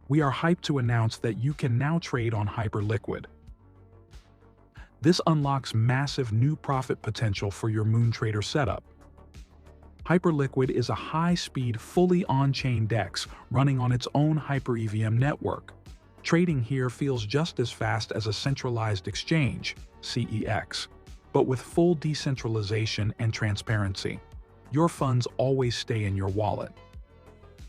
We are hyped to announce that you can now trade on Hyperliquid. This unlocks massive new profit potential for your MoonTrader setup. Hyperliquid is a high-speed, fully on-chain DEX running on its own Hyper-EVM network. Trading here feels just as fast as a centralized exchange, CEX, but with full decentralization and transparency. Your funds always stay in your wallet.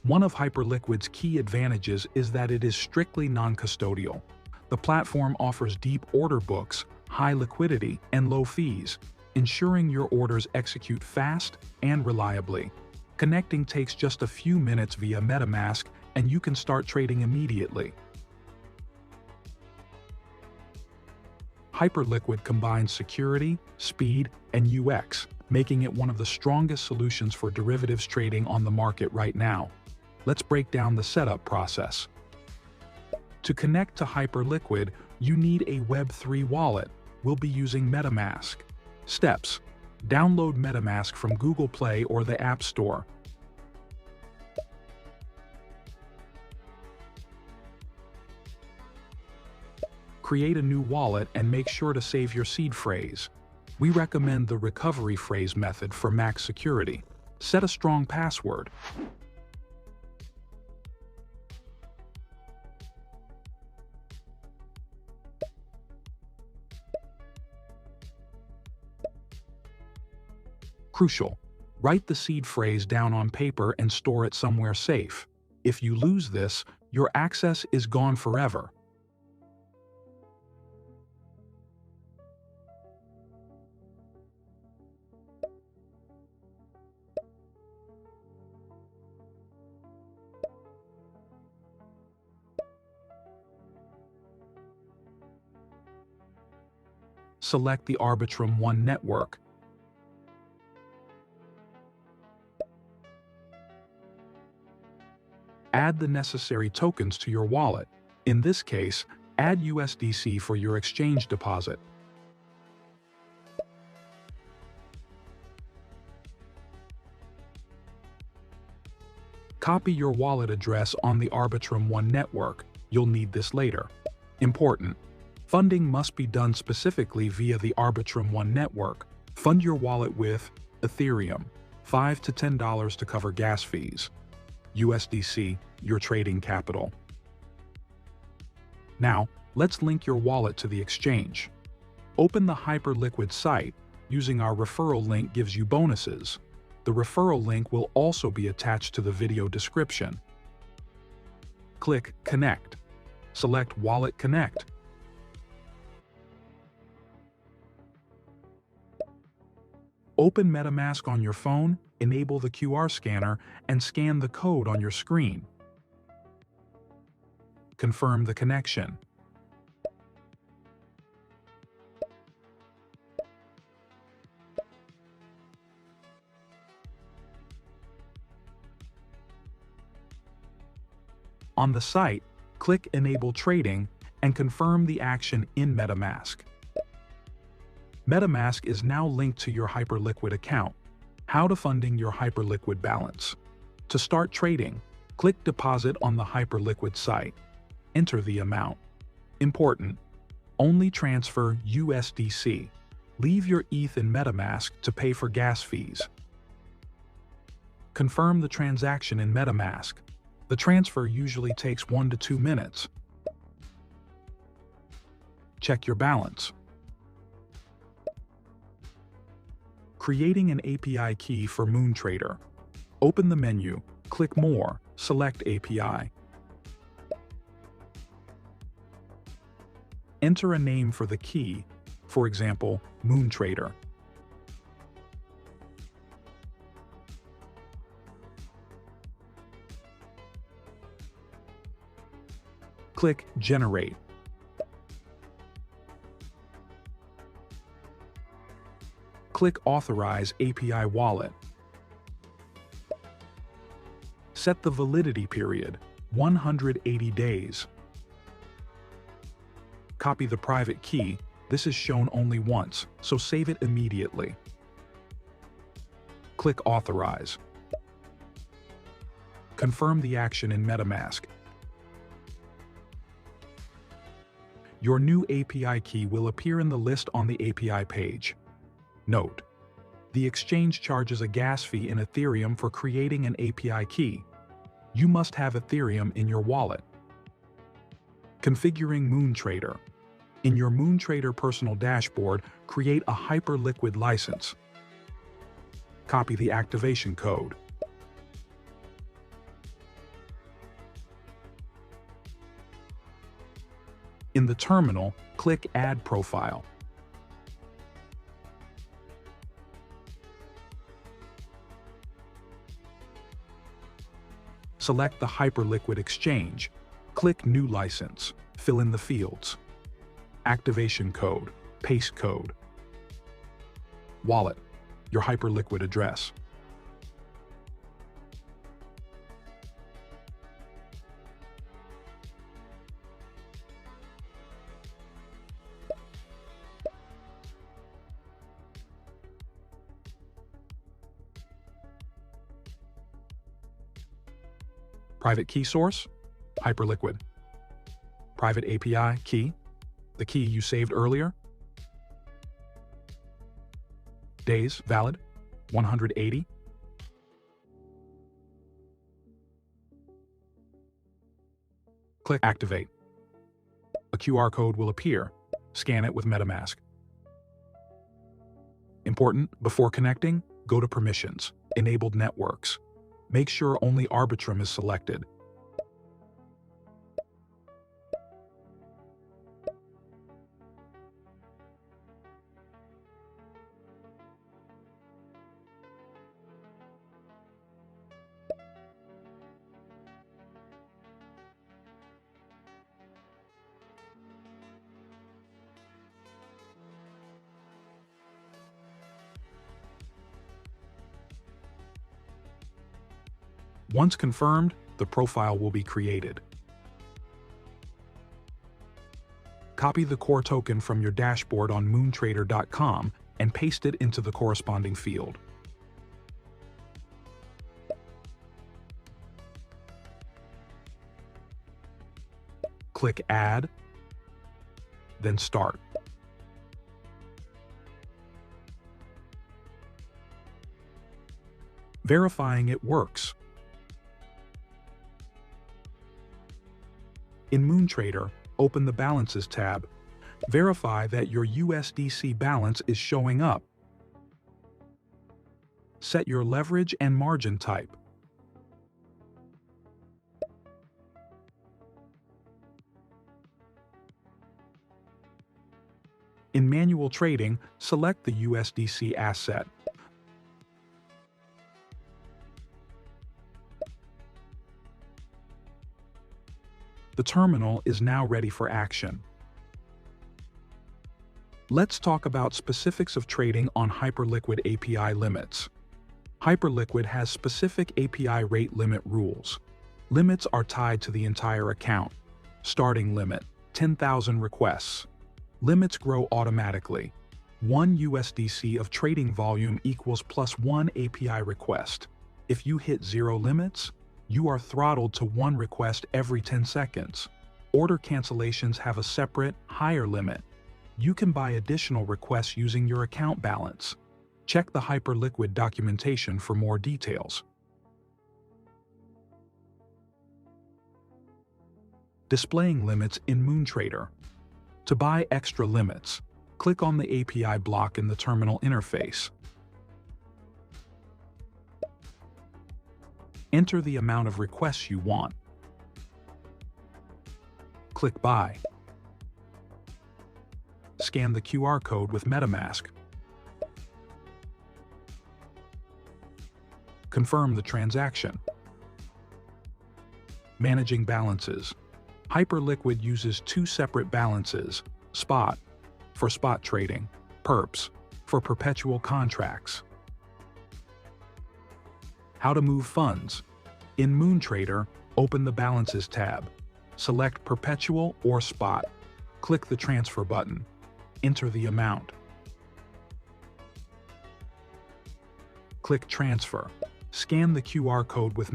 One of Hyperliquid's key advantages is that it is strictly non-custodial. The platform offers deep order books, high liquidity, and low fees, ensuring your orders execute fast and reliably. Connecting takes just a few minutes via MetaMask, and you can start trading immediately. Hyperliquid combines security, speed, and UX, making it one of the strongest solutions for derivatives trading on the market right now. Let's break down the setup process. To connect to Hyperliquid, you need a Web3 wallet. We'll be using MetaMask. Steps: download MetaMask from Google Play or the App Store. Create a new wallet and make sure to save your seed phrase. We recommend the recovery phrase method for max security. Set a strong password. Crucial: write the seed phrase down on paper and store it somewhere safe. If you lose this, your access is gone forever. Select the Arbitrum 1 network. Add the necessary tokens to your wallet. In this case, add USDC for your exchange deposit. Copy your wallet address on the Arbitrum 1 network. You'll need this later. Important: funding must be done specifically via the Arbitrum 1 network. Fund your wallet with Ethereum, $5 to $10 to cover gas fees. USDC, your trading capital. Now, let's link your wallet to the exchange. Open the Hyperliquid site. Using our referral link gives you bonuses. The referral link will also be attached to the video description. Click Connect. Select Wallet Connect. Open MetaMask on your phone, enable the QR scanner, and scan the code on your screen. Confirm the connection. On the site, click Enable Trading and confirm the action in MetaMask. MetaMask is now linked to your Hyperliquid account. How to funding your Hyperliquid balance. To start trading, click Deposit on the Hyperliquid site. Enter the amount. Important: only transfer USDC. Leave your ETH in MetaMask to pay for gas fees. Confirm the transaction in MetaMask. The transfer usually takes 1 to 2 minutes. Check your balance. Creating an API key for MoonTrader. Open the menu, click More, select API. Enter a name for the key, for example, MoonTrader. Click Generate. Click Authorize API Wallet. Set the validity period, 180 days. Copy the private key. This is shown only once, so save it immediately. Click Authorize. Confirm the action in MetaMask. Your new API key will appear in the list on the API page. Note: the exchange charges a gas fee in Ethereum for creating an API key. You must have Ethereum in your wallet. Configuring MoonTrader. In your MoonTrader personal dashboard, create a Hyperliquid license. Copy the activation code. In the terminal, click Add Profile. Select the Hyperliquid exchange. Click New License. Fill in the fields. Activation code. Paste code. Wallet. Your Hyperliquid address. Private key source, Hyperliquid. Private API key, the key you saved earlier. Days valid, 180. Click Activate. A QR code will appear. Scan it with MetaMask. Important: before connecting, go to Permissions, Enabled Networks. Make sure only Arbitrum is selected. Once confirmed, the profile will be created. Copy the core token from your dashboard on MoonTrader.com and paste it into the corresponding field. Click Add, then Start. Verifying it works. In MoonTrader, open the Balances tab. Verify that your USDC balance is showing up. Set your leverage and margin type. In manual trading, select the USDC asset. The terminal is now ready for action. Let's talk about specifics of trading on Hyperliquid API limits. Hyperliquid has specific API rate limit rules. Limits are tied to the entire account. Starting limit, 10,000 requests. Limits grow automatically. 1 USDC of trading volume equals +1 API request. If you hit 0 limits, you are throttled to 1 request every 10 seconds. Order cancellations have a separate, higher limit. You can buy additional requests using your account balance. Check the Hyperliquid documentation for more details. Displaying limits in MoonTrader. To buy extra limits, click on the API block in the terminal interface. Enter the amount of requests you want. Click Buy. Scan the QR code with MetaMask. Confirm the transaction. Managing balances. Hyperliquid uses 2 separate balances: Spot for spot trading, Perps for perpetual contracts. How to move funds. In MoonTrader, open the Balances tab. Select Perpetual or Spot. Click the Transfer button. Enter the amount. Click Transfer. Scan the QR code with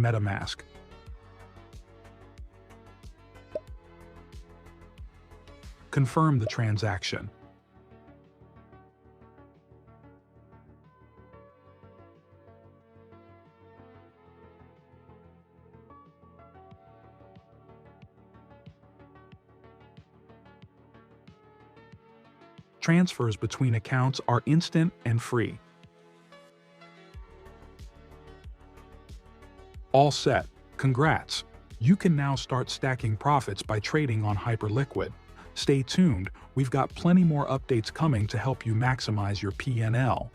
confirm the transaction. Transfers between accounts are instant and free. All set. Congrats! You can now start stacking profits by trading on Hyperliquid. Stay tuned, we've got plenty more updates coming to help you maximize your P&L.